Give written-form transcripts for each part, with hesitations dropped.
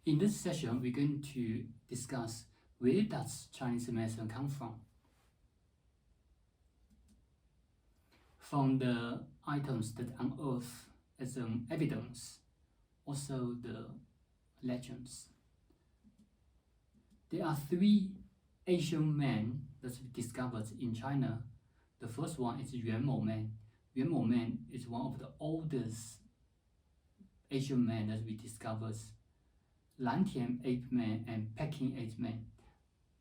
In this session, we're going to discuss where does Chinese medicine come from. From the items that unearthed as evidence, also the legends. There are 3 Asian men that we discovered in China. The first one is Yuan Mo Man. Yuan Mo Man is one of the oldest Asian men that we discovered. Lantian ape man and Peking ape man.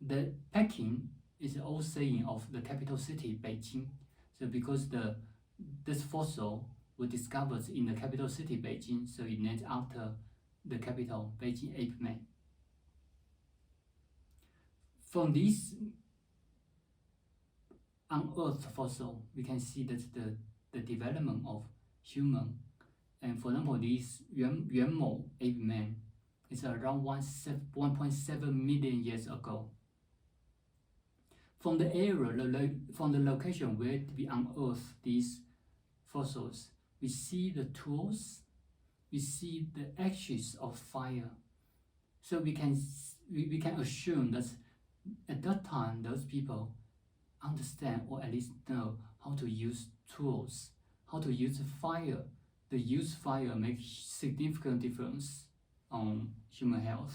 The Peking is the old saying of the capital city, Beijing. So because this fossil was discovered in the capital city, Beijing, so it named after the capital, Beijing ape man. From this unearthed fossil, we can see that the development of human. And for example, this Yuan Mo ape man is around 1.7 million years ago. From the area, from the location where we unearth these fossils, we see the tools, we see the ashes of fire. So we can assume that at that time, those people understand or at least know how to use tools, how to use fire. The use fire makes significant difference on human health.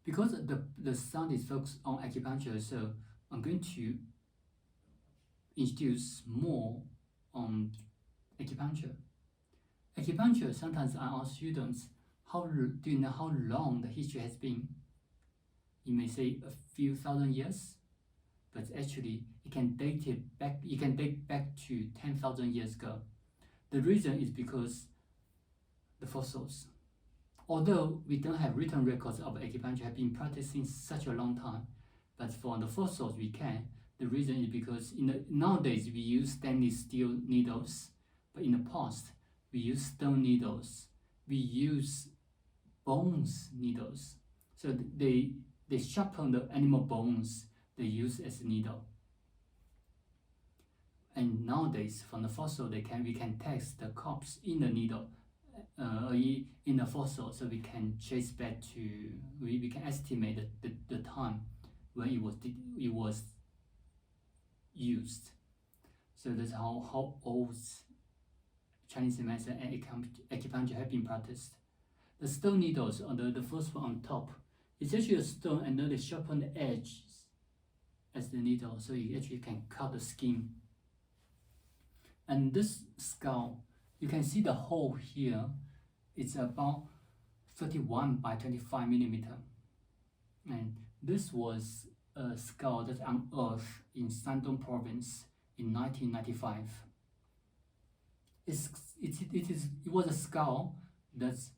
Because the study is focused on acupuncture, so I'm going to introduce more on acupuncture. Acupuncture, sometimes I ask students, do you know how long the history has been? You may say a few thousand years, but actually it can date back to 10,000 years ago. The reason is because the fossils. Although we don't have written records of acupuncture have been practicing such a long time, but for the fossils we can. The reason is because nowadays we use stainless steel needles, but in the past we use stone needles. We use bones needles. So they sharpen the animal bones they use as a needle. And nowadays, from the fossil, we can test the corpse in the needle, in the fossil, so we can trace back to, we can estimate the time when it was used. So that's how old Chinese medicine and acupuncture have been practiced. The stone needles, the first one on top, it's actually a stone, and then they sharpen the edges as the needle, so you actually can cut the skin. And this skull, you can see the hole here. It's about 31 by 25 millimeter. And this was a skull that unearthed in Shandong province in 1995. It was a skull that's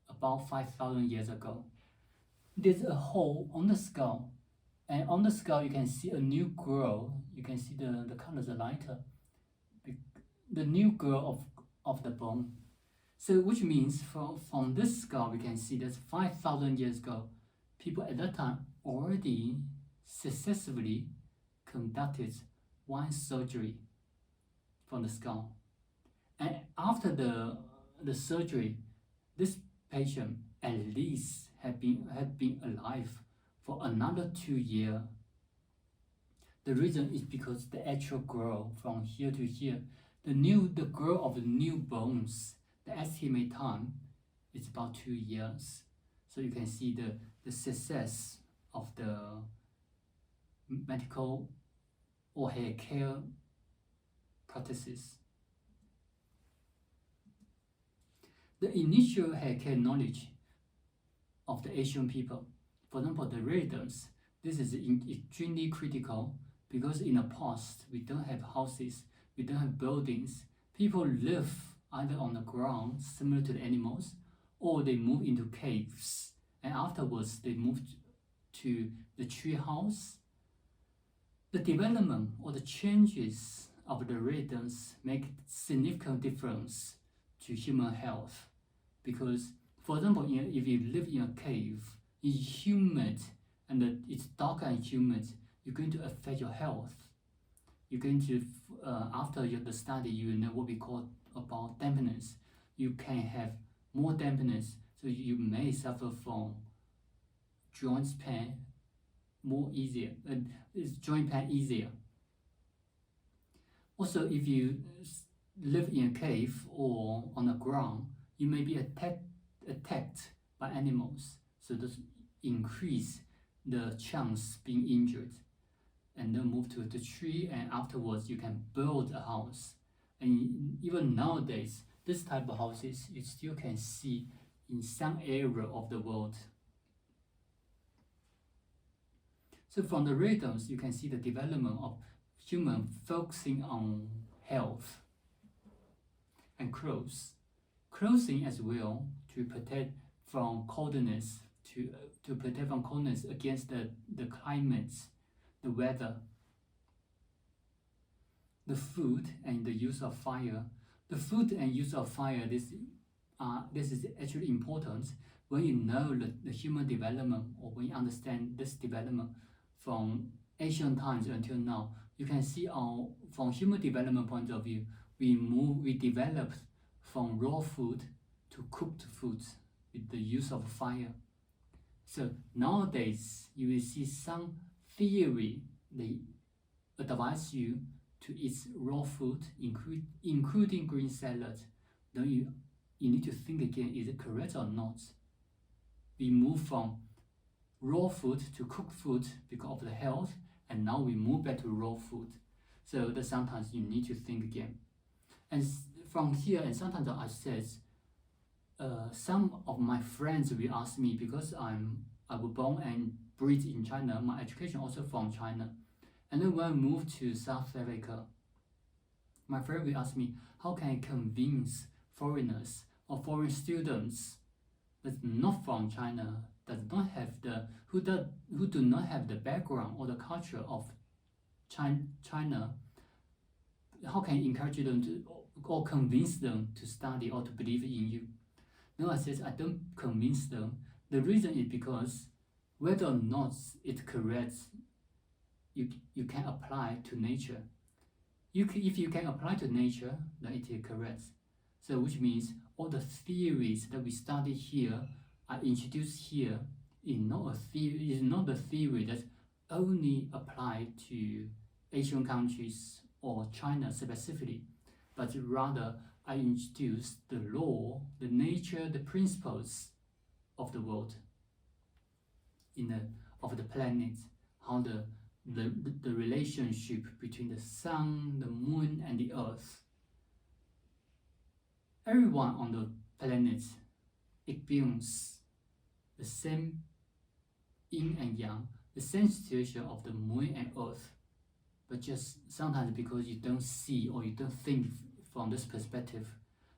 about 5,000 years ago. There's a hole on the skull, and on the skull you can see a new growth. You can see the colors are lighter. The new growth of the bone. So which means from this skull we can see that 5,000 years ago, people at that time already successfully conducted one surgery from the skull. And after the surgery, this patient at least had been alive for another 2 years. The reason is because the actual growth from here to here, the growth of the new bones, the estimate time is about 2 years. So you can see the success of the medical or hair care practices. The initial hair care knowledge of the Asian people, for example, the residents, this is extremely critical because in the past we don't have houses, we don't have buildings. People live either on the ground, similar to the animals, or they move into caves, and afterwards they moved to the tree house. The development or the changes of the residents make significant difference to human health. Because, for example, if you live in a cave, it's humid and it's dark and humid, you're going to affect your health. You're going to, after the study, you know what we call about dampness. you can have more dampness, so you may suffer from joint pain more easier, joint pain easier. Also, if you live in a cave or on the ground, you may be attacked by animals, so this increase the chance being injured. And then move to the tree, and afterwards you can build a house. And even nowadays, this type of houses you still can see in some area of the world. So from the rhythms, you can see the development of human focusing on health and clothing as well, to protect from coldness, to protect from coldness against the climate, the weather. The food and the use of fire. The food and use of fire, this is actually important when you know the human development, or when you understand this development from ancient times until now. You can see from human development point of view, we developed from raw food to cooked foods with the use of fire. So nowadays, you will see some theory, they advise you to eat raw food, including green salad. Then you need to think again, is it correct or not? We move from raw food to cooked food because of the health, and now we move back to raw food. So that sometimes you need to think again. And from here, and sometimes I said, some of my friends will ask me, because I was born and bred in China, my education also from China. And then when I moved to South Africa, my friend will ask me, how can I convince foreigners or foreign students that's not from China, who do not have the background or the culture of China, how can I encourage them to, or convince them to study or to believe in you? No, I said I don't convince them. The reason is because whether or not it's correct, you can apply to nature. If you can apply to nature, then it is correct. So which means all the theories that we study here are introduced here is not the theory that only apply to Asian countries or China specifically, but rather I introduce the law, the nature, the principles of the world, of the planet, how the relationship between the sun, the moon, and the earth. Everyone on the planet experiences the same yin and yang, the same situation of the moon and earth, but just sometimes because you don't see or you don't think from this perspective.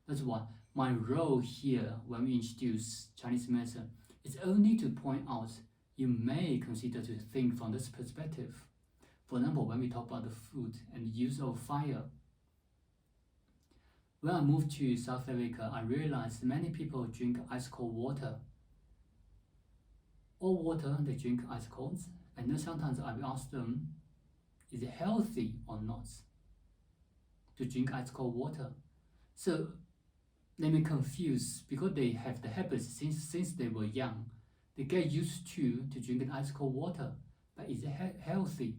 That's why my role here when we introduce Chinese medicine is only to point out you may consider to think from this perspective. For example, when we talk about the food and the use of fire. When I moved to South Africa, I realized many people drink ice cold water. All water, they drink ice cold, and then sometimes I will ask them, is it healthy or not to drink ice cold water? So they may confuse because they have the habit since they were young. They get used to drinking ice cold water, but is it healthy?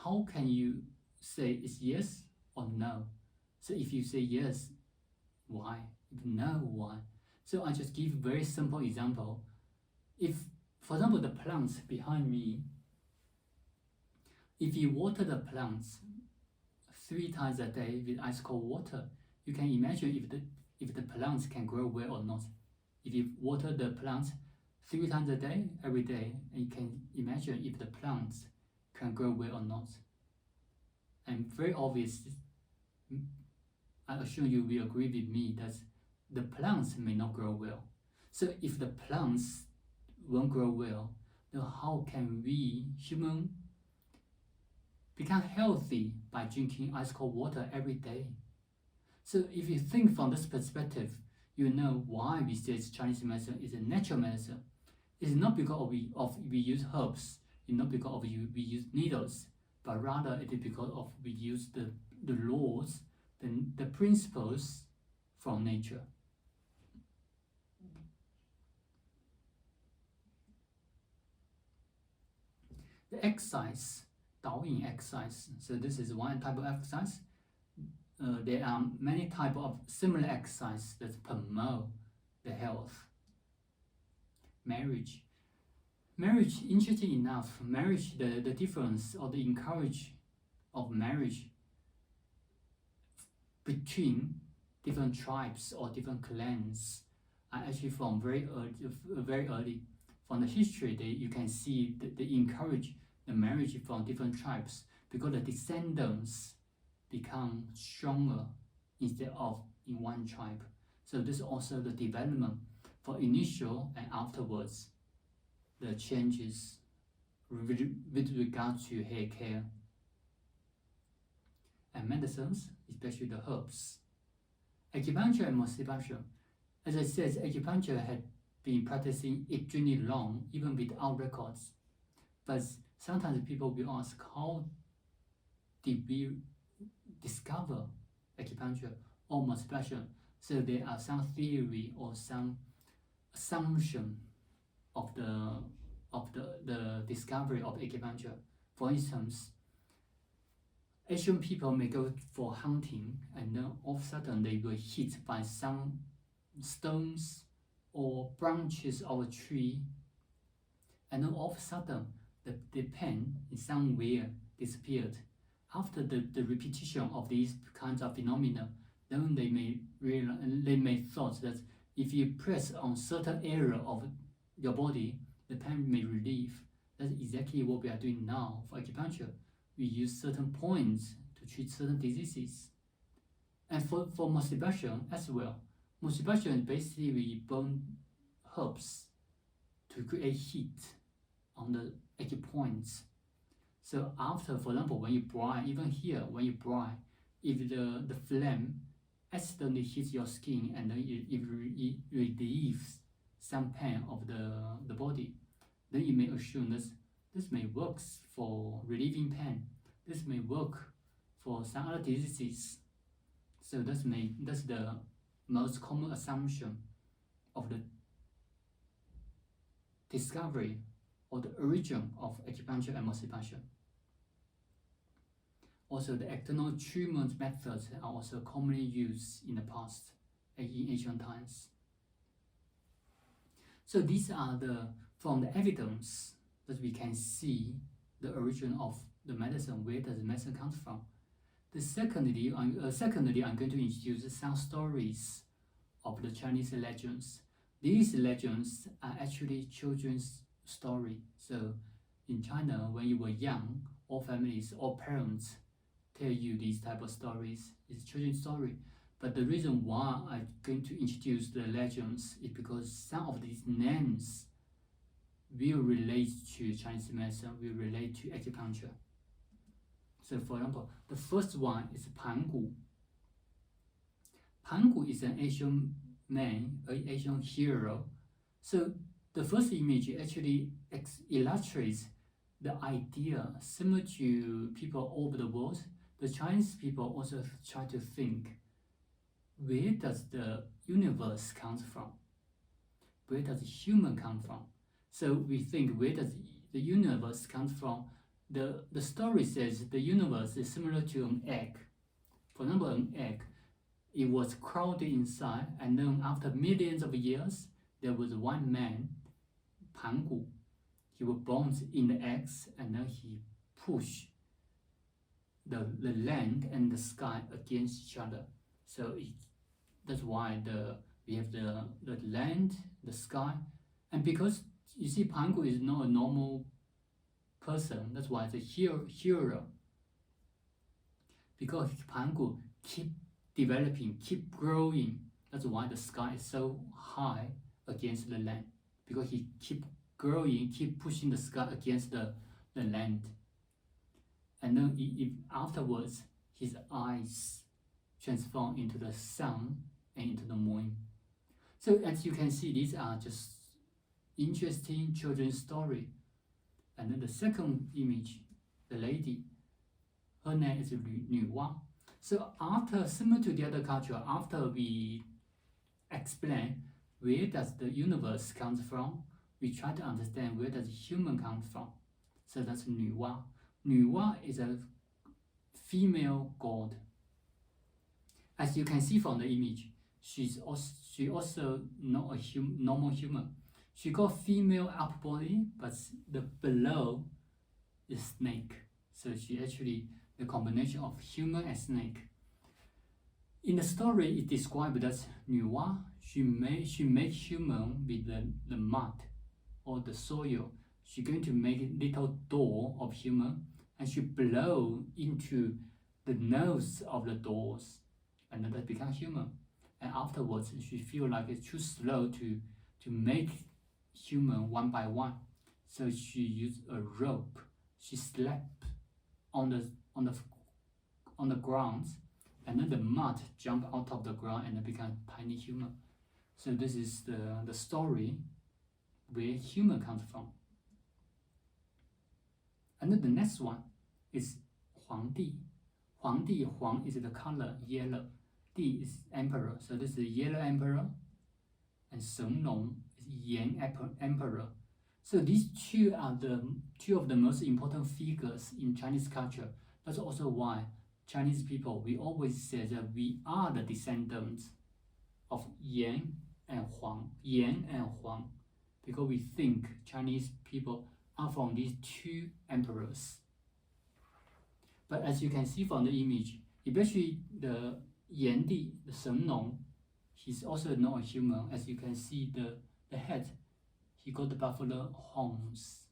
How can you say it's yes or no? So if you say yes, why? If no, why? So I just give a very simple example. If, for example, the plants behind me, if you water the plants 3 times a day with ice cold water, you can imagine if the plants can grow well or not. If you water the plants 3 times a day, every day, and you can imagine if the plants can grow well or not. And very obvious, I assure you will agree with me that the plants may not grow well. So if the plants won't grow well, then how can we, human, become healthy by drinking ice cold water every day? So if you think from this perspective, you know why we say Chinese medicine is a natural medicine. It's not because we use herbs, it's not because we use needles, but rather it is because we use the laws, the principles from nature. The exercise, 导引 exercise. So this is one type of exercise. There are many types of similar exercise that promote the health. Marriage. Marriage, interesting enough, marriage, the difference or the encourage of marriage between different tribes or different clans are actually from very early. From the history, you can see that they encourage the marriage from different tribes because the descendants become stronger instead of in one tribe. So this is also the development for initial and afterwards the changes with regard to hair care and medicines, especially the herbs. Acupuncture and moxibuster. As I said, acupuncture had been practicing extremely long, even without records. But sometimes people will ask, how did we discover acupuncture or moxibuster? So there are some theory or some assumption of the discovery of acupuncture. For instance, Asian people may go for hunting and then all of a sudden they were hit by some stones or branches of a tree, and then all of a sudden the pain in somewhere disappeared. After the repetition of these kinds of phenomena, then they may thought that if you press on certain area of your body, the pain may relieve. That's exactly what we are doing now for acupuncture. We use certain points to treat certain diseases. And for moxibuster as well. Moxibuster is basically we burn herbs to create heat on the acupoints. So after, for example, when you brine, even here, when you brine, if the flame accidentally hits your skin and then it relieves some pain of the body, then you may assume that this may work for relieving pain. This may work for some other diseases. So that's the most common assumption of the discovery or the origin of acupuncture and moxibuster. Also, the external treatment methods are also commonly used in the past, in ancient times. So these are from the evidence that we can see the origin of the medicine, where does the medicine come from. Secondly, I'm going to introduce some stories of the Chinese legends. These legends are actually children's story. So in China, when you were young, all families, all parents tell you these type of stories. It's children's story. But the reason why I'm going to introduce the legends is because some of these names will relate to Chinese medicine, will relate to acupuncture. So for example, the first one is Pan Gu. Pan Gu is an Asian man, an Asian hero. So the first image actually illustrates the idea similar to people all over the world. The Chinese people also try to think, where does the universe come from? Where does the human come from? So we think, where does the universe come from? The story says the universe is similar to an egg. For example, an egg, it was crowded inside, and then after millions of years, there was one man, Pan Gu. He was born in the eggs, and then he pushed the land and the sky against each other. So that's why we have the land, the sky, and because you see Pan Gu is not a normal person, that's why it's a hero. Because Pan Gu keep developing, keep growing, that's why the sky is so high against the land, because he keep growing, keep pushing the sky against the land. And then afterwards, his eyes transform into the sun and into the moon. So as you can see, these are just interesting children's story. And then the second image, the lady, her name is Lü Wang. So after, similar to the other culture, after we explain where does the universe come from. We try to understand where does human come from. So that's 女娲. 女娲 is a female god. As you can see from the image, she also not a normal human. She got female upper body, but the below is snake. So she actually the combination of human and snake. In the story, it described that 女娲, she made human with the mud or the soil. She's going to make a little door of human, and she blow into the nose of the doors, and then that become human. And afterwards, she feel like it's too slow to make human one by one. So she used a rope. She slept on the ground, and then the mud jump out of the ground and become tiny human. So this is the story where human comes from. And then the next one is 皇帝. 皇帝, Huang is the color yellow. Di is emperor, so this is the yellow emperor. And Shen Long is Yan emperor. So these two are two of the most important figures in Chinese culture. That's also why Chinese people, we always say that we are the descendants of Yan and Huang. Yan and Huang, because we think Chinese people are from these two emperors. But as you can see from the image, especially the Yan Di, the Shen Long, he's also not a human. As you can see the head, he got the buffalo horns.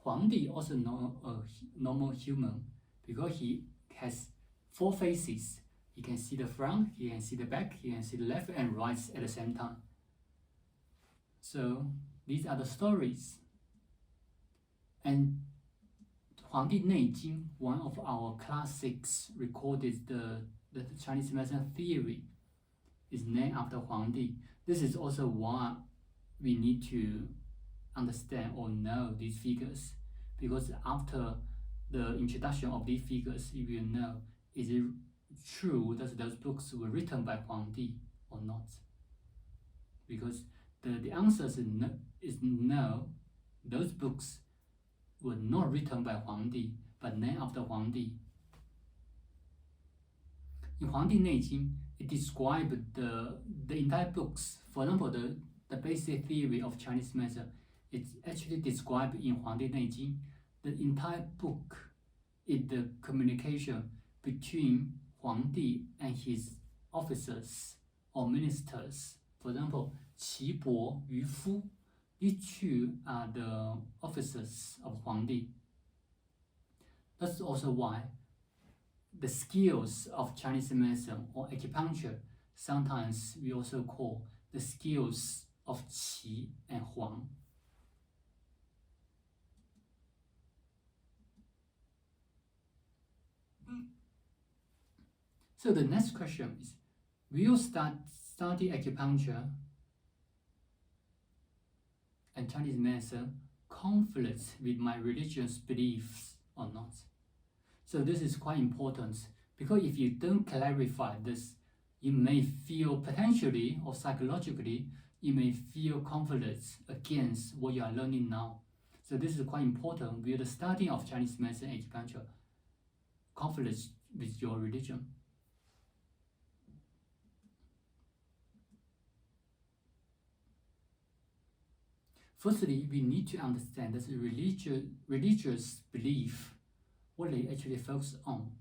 Huang Di also not a normal human because he has 4 faces. He can see the front, he can see the back, he can see the left and right at the same time. So these are the stories. And 黄帝内经, one of our classics, recorded the Chinese medicine theory, is named after Huang Di. This is also why we need to understand or know these figures, because after the introduction of these figures, you will know, is it true that those books were written by Huang Di or not? Because the answer is no, those books were not written by Huang Di, but named after Huang Di. In Huang Di Neijing, it described the entire books. For example, the basic theory of Chinese medicine, it's actually described in Huang Di Neijing. The entire book is the communication between Huang Di and his officers or ministers. For example, Qi Bo, Yu Fu, these two are the officers of Huang Di. That's also why the skills of Chinese medicine or acupuncture, sometimes we also call the skills of Qi and Huang. So the next question is, will you study acupuncture and Chinese medicine conflicts with my religious beliefs or not? So this is quite important, because if you don't clarify this, you may feel potentially or psychologically, you may feel conflicts against what you are learning now. So this is quite important. Will the study of Chinese medicine and acupuncture conflicts with your religion? Firstly, we need to understand that religious belief, what they actually focus on.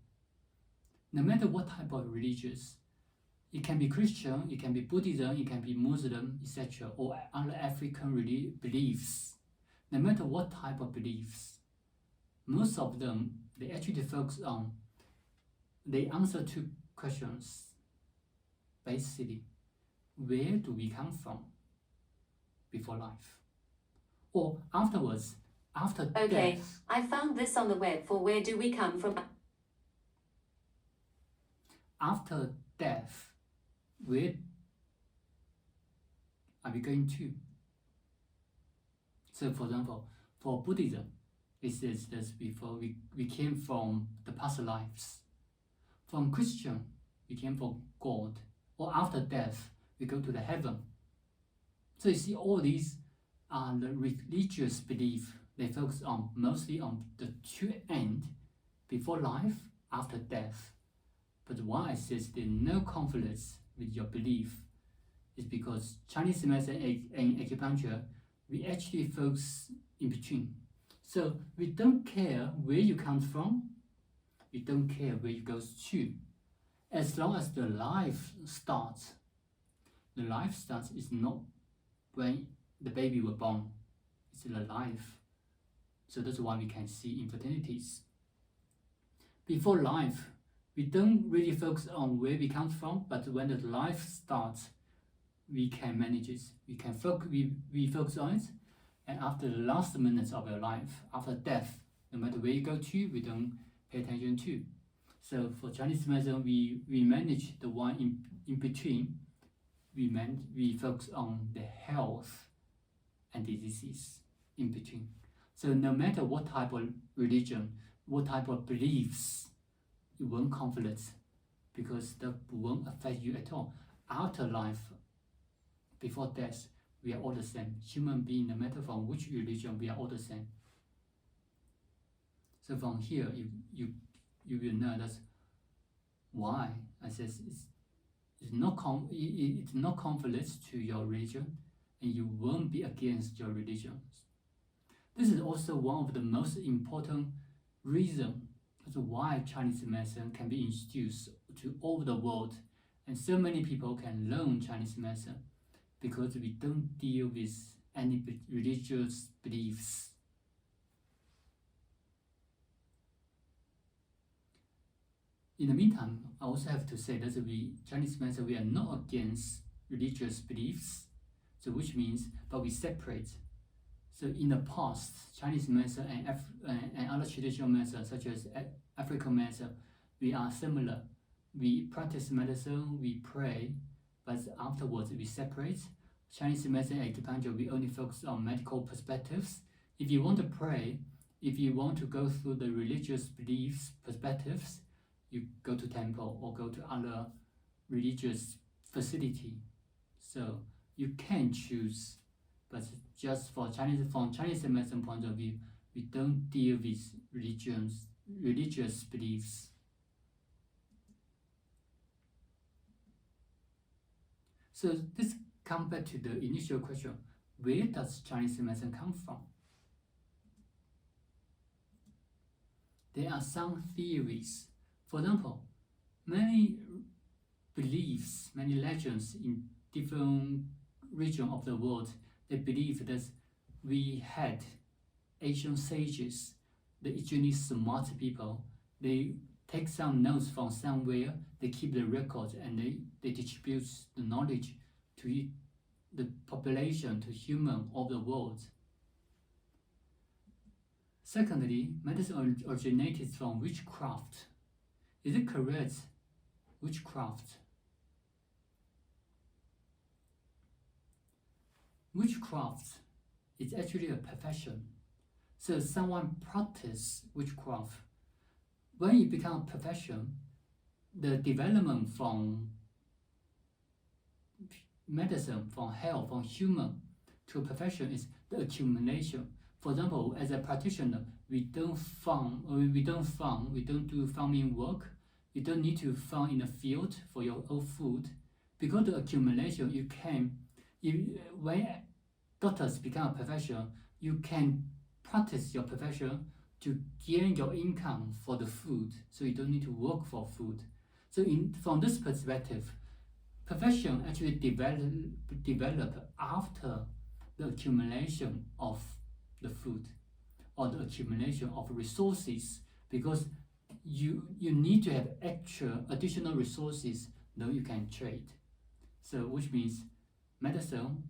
No matter what type of religious, it can be Christian, it can be Buddhism, it can be Muslim, etc., or other African beliefs. No matter what type of beliefs, most of them, they actually focus on, they answer 2 questions. Basically, where do we come from before life? Or afterwards, after Okay, death. I found this on the web for where do we come from. After death, where are we going to? So for example, for Buddhism, it says that before we came from the past lives. From Christian, we came from God. or after death, we go to the heaven. So you see, all these are the religious belief. They focus on mostly on the true end, before life, after death. But why I say there's no conflicts with your belief is because Chinese medicine and acupuncture, we actually focus in between. So we don't care where you come from, we don't care where you go to. As long as the life starts, the life starts is not when the baby was born, it's the life. So that's why we can see infertilities. Before life, we don't really focus on where we come from, but when the life starts, we can manage it. We focus on it, and after the last minutes of your life, after death, no matter where you go to, we don't pay attention to. So for Chinese medicine, we manage the one in between. We focus on the health and diseases in between. So no matter what type of religion, what type of beliefs, it won't conflict because that won't affect you at all. After life, before death, we are all the same. Human being, no matter from which religion, we are all the same. So from here, you will know that's why I says it's not conflict to your religion, and you won't be against your religion. This is also one of the most important reasons as to why Chinese medicine can be introduced to all over the world, and so many people can learn Chinese medicine because we don't deal with any religious beliefs. In the meantime, I also have to say that Chinese medicine, we are not against religious beliefs, so which means, but we separate. So in the past, Chinese medicine and other traditional medicine, such as African medicine, we are similar. We practice medicine, we pray, but afterwards we separate. Chinese medicine and acupuncture, we only focus on medical perspectives. If you want to pray, if you want to go through the religious beliefs perspectives, you go to temple or go to other religious facility. So you can choose, but just from Chinese medicine point of view, we don't deal with religious beliefs. So this comes back to the initial question, where does Chinese medicine come from? There are some theories. For example, many beliefs, many legends in different regions of the world, they believe that we had ancient sages, the extremely smart people. They take some notes from somewhere, they keep the records, and they distribute the knowledge to the population, to human of the world. Secondly, medicine originated from witchcraft. Is it correct? Witchcraft. Witchcraft is actually a profession. So someone practices witchcraft. When it becomes a profession, the development from medicine, from health, from human to a profession is the accumulation. For example, as a practitioner, we don't do farming work. You don't need to farm in a field for your own food. Because the accumulation, when doctors become a profession, you can practice your profession to gain your income for the food, so you don't need to work for food. So from this perspective, profession actually develop after the accumulation of the food or the accumulation of resources, because you need to have additional resources, though you can trade. So which means medicine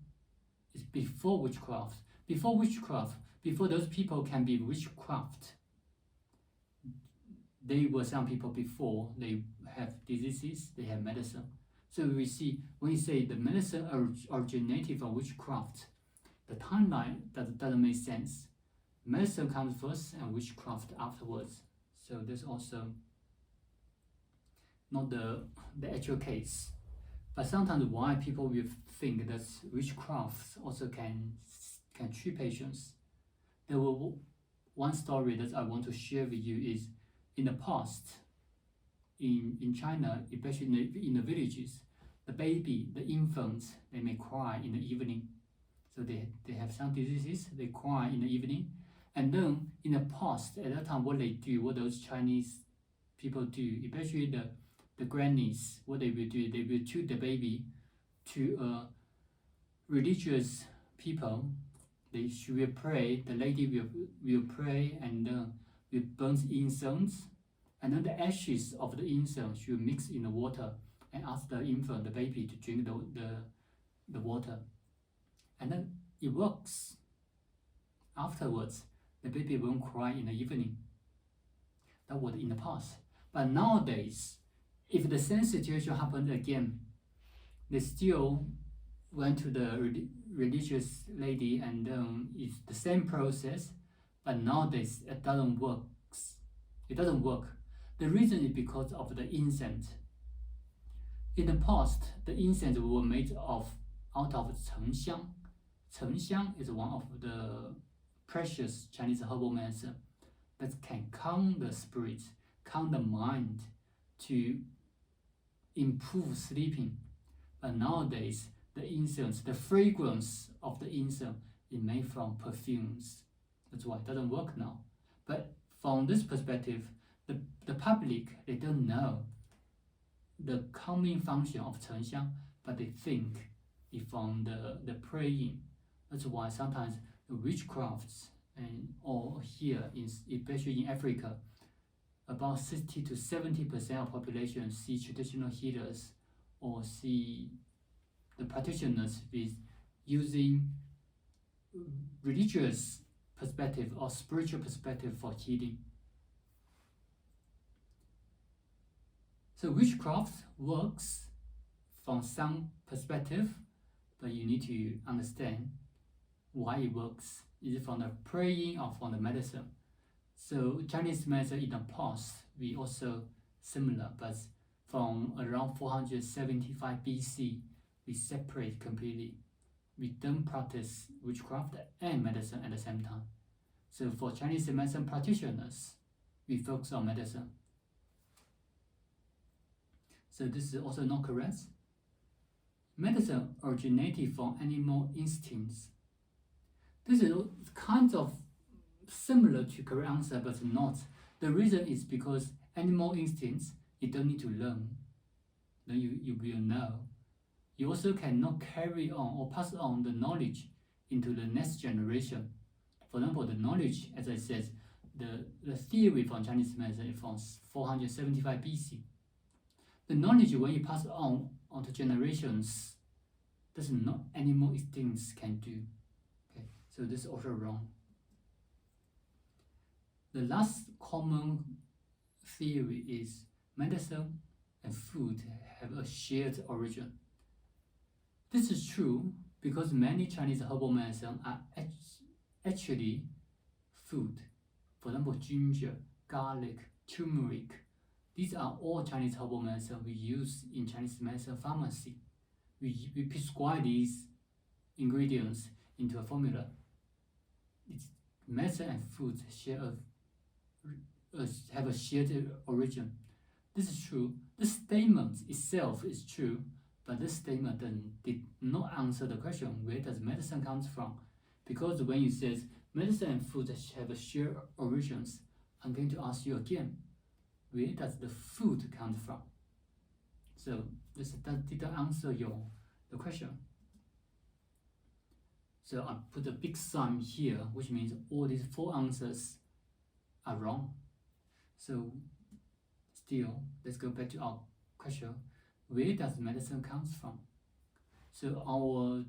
is before witchcraft. Before those people can be witchcraft, they were some people before they have diseases, they have medicine. So we see, when you say the medicine originated from witchcraft, the timeline doesn't make sense. Medicine comes first and witchcraft afterwards. So that's also not the actual case. But sometimes why people will think that witchcraft also can treat patients. There will one story that I want to share with you is in the past, in China, especially in the villages, the baby, the infants, they may cry in the evening. So they have some diseases, they cry in the evening. And then in the past, at that time, what those Chinese people do, especially the grannies, what they will do, they will treat the baby to a religious people. She will pray, the lady will pray and will burn incense, and then the ashes of the incense she will mix in the water and ask the infant, the baby, to drink the water. And then it works. Afterwards, the baby won't cry in the evening. That was in the past. But nowadays, if the same situation happened again, they still went to the religious lady and it's the same process, but nowadays it doesn't work. It doesn't work. The reason is because of the incense. In the past, the incense were made out of chengxiang. Chengxiang is one of the precious Chinese herbal medicine that can calm the spirit, calm the mind, to improve sleeping. But nowadays, the incense, the fragrance of the incense is made from perfumes. That's why it doesn't work now. But from this perspective, the public, they don't know the calming function of chengxiang, but they think it's from the praying. That's why sometimes the witchcrafts or here, especially in Africa, about 60 to 70% of population see traditional healers or see the practitioners with using religious perspective or spiritual perspective for healing. So witchcraft works from some perspective, but you need to understand why it works. Is it from the praying or from the medicine? So Chinese medicine in the past, we also similar, but from around 475 BC, we separate completely. We don't practice witchcraft and medicine at the same time. So for Chinese medicine practitioners, we focus on medicine. So this is also not correct. Medicine originated from animal instincts. This is kind of similar to correct answer, but not. The reason is because animal instincts, you don't need to learn. Then you will know. You also cannot carry on or pass on the knowledge into the next generation. For example, the knowledge, as I said, the theory from Chinese medicine is from 475 BC. The knowledge, when you pass on to generations, that's not animal instincts can do. Okay, so this is also wrong. The last common theory is medicine and food have a shared origin. This is true because many Chinese herbal medicine are actually food. For example, ginger, garlic, turmeric. These are all Chinese herbal medicine we use in Chinese medicine pharmacy. We prescribe these ingredients into a formula. It's medicine and food have a shared origin. This is true. This statement itself is true, but this statement did not answer the question, where does medicine come from? Because when you say medicine and food have a shared origins, I'm going to ask you again, where does the food come from? So this didn't answer the question. So I put a big sum here, which means all these 4 answers are wrong. So still, let's go back to our question. Where does medicine come from? So our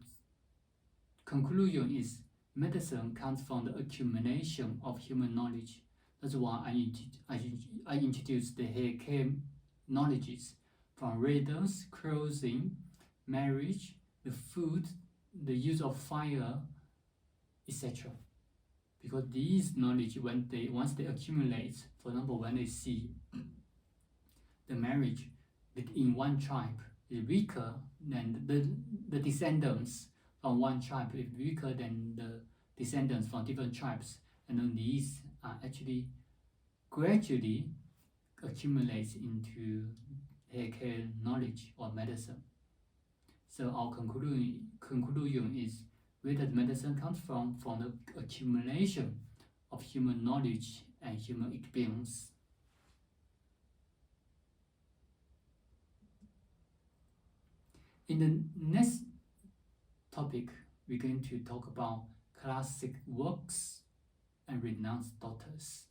conclusion is medicine comes from the accumulation of human knowledge. That's why I introduced the hair care knowledges from riddles, clothing, marriage, the food, the use of fire, etc. Because these knowledge, once they accumulate, for example, when they see the marriage in one tribe, is weaker, then the descendants from one tribe is weaker than the descendants from different tribes, and then these are actually gradually accumulates into healthcare knowledge or medicine. So our conclusion is where does medicine comes from the accumulation of human knowledge and human experience. In the next topic, we're going to talk about classic works and renowned doctors.